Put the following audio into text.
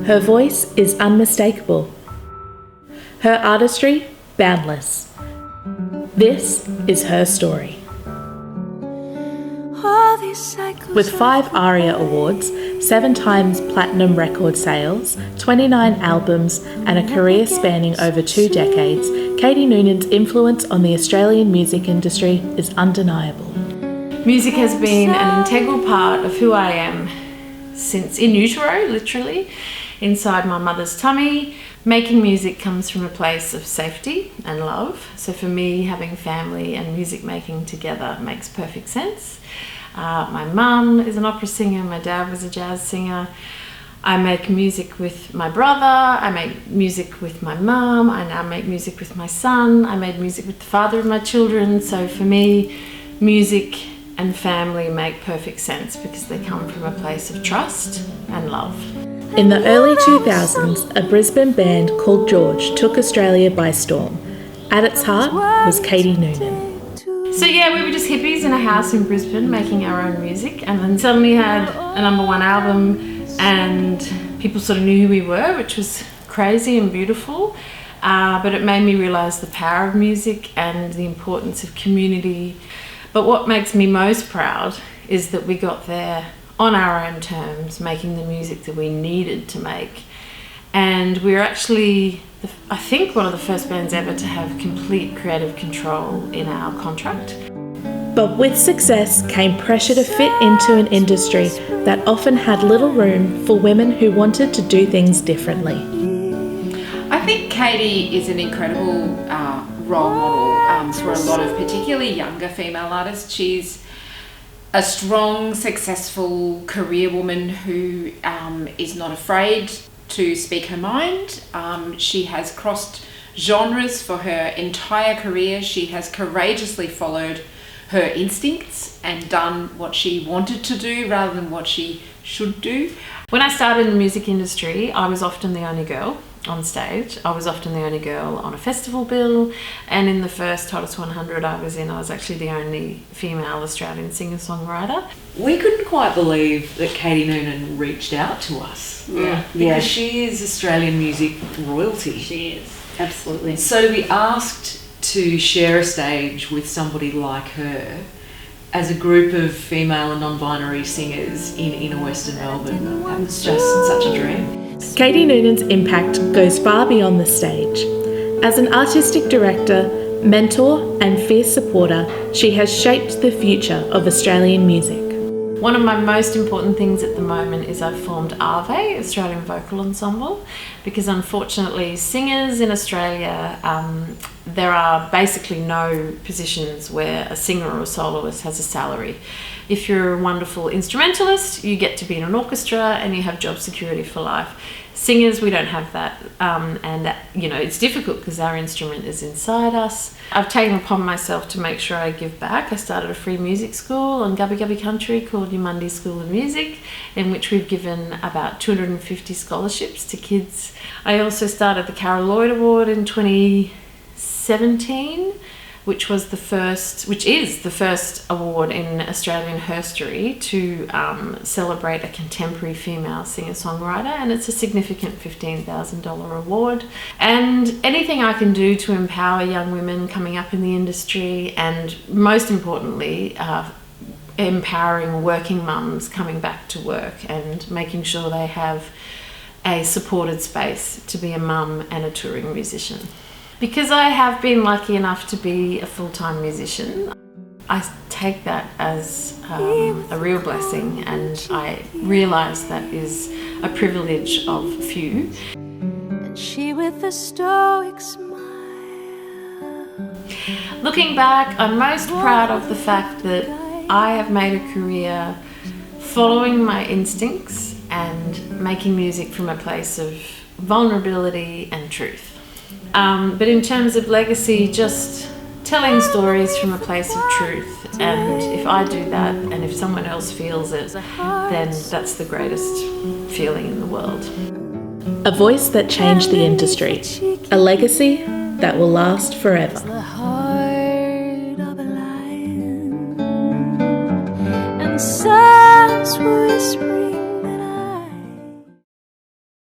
Her voice is unmistakable. Her artistry, boundless. This is her story. With 5 ARIA Awards, 7 times platinum record sales, 29 albums, and a career spanning over 2 decades, Katie Noonan's influence on the Australian music industry is undeniable. Music has been an integral part of who I am since in utero, literally, inside my mother's tummy. Making music comes from a place of safety and love. So for me, having family and music making together makes perfect sense. My mum is an opera singer, my dad was a jazz singer. I make music with my brother, I make music with my mum, I now make music with my son, I made music with the father of my children. So for me, music and family make perfect sense because they come from a place of trust and love. In the early 2000s, a Brisbane band called George took Australia by storm. At its heart was Katie Noonan. So yeah, we were just hippies in a house in Brisbane making our own music, and then suddenly had a #1 album and people sort of knew who we were, which was crazy and beautiful. But it made me realise the power of music and the importance of community. But what makes me most proud is that we got there on our own terms, making the music that we needed to make. And we're actually, I think, one of the first bands ever to have complete creative control in our contract. But with success came pressure to fit into an industry that often had little room for women who wanted to do things differently. I think Katie is an incredible role model for a lot of particularly younger female artists. She's a strong, successful career woman who is not afraid to speak her mind. She has crossed genres for her entire career. She has courageously followed her instincts and done what she wanted to do rather than what she should do. When I started in the music industry, I was often the only girl on stage. I was often the only girl on a festival bill, and in the first Hottest 100 I was in, I was actually the only female Australian singer-songwriter. We couldn't quite believe that Katie Noonan reached out to us. Because she is Australian music royalty. She is, absolutely. So to be asked to share a stage with somebody like her as a group of female and non-binary singers in inner Western Melbourne, that was just such a dream. Katie Noonan's impact goes far beyond the stage. As an artistic director, mentor and fierce supporter, she has shaped the future of Australian music. One of my most important things at the moment is I've formed AVE, Australian Vocal Ensemble, because unfortunately singers in Australia, there are basically no positions where a singer or a soloist has a salary. If you're a wonderful instrumentalist, you get to be in an orchestra and you have job security for life. Singers, we don't have that, and that, it's difficult because our instrument is inside us. I've taken upon myself to make sure I give back. I started a free music school on Gubbi Gubbi country called Yamundi School of Music, in which we've given about 250 scholarships to kids. I also started the Carol Lloyd Award in 2017, which is the first award in Australian history to celebrate a contemporary female singer-songwriter, and it's a significant $15,000 award. And anything I can do to empower young women coming up in the industry, and most importantly, empowering working mums coming back to work and making sure they have a supported space to be a mum and a touring musician. Because I have been lucky enough to be a full-time musician, I take that as a real blessing, and I realise that is a privilege of few. And she with a stoic smile. Looking back, I'm most proud of the fact that I have made a career following my instincts and making music from a place of vulnerability and truth. But in terms of legacy, just telling stories from a place of truth, and if I do that and if someone else feels it, then that's the greatest feeling in the world. A voice that changed the industry, a legacy that will last forever.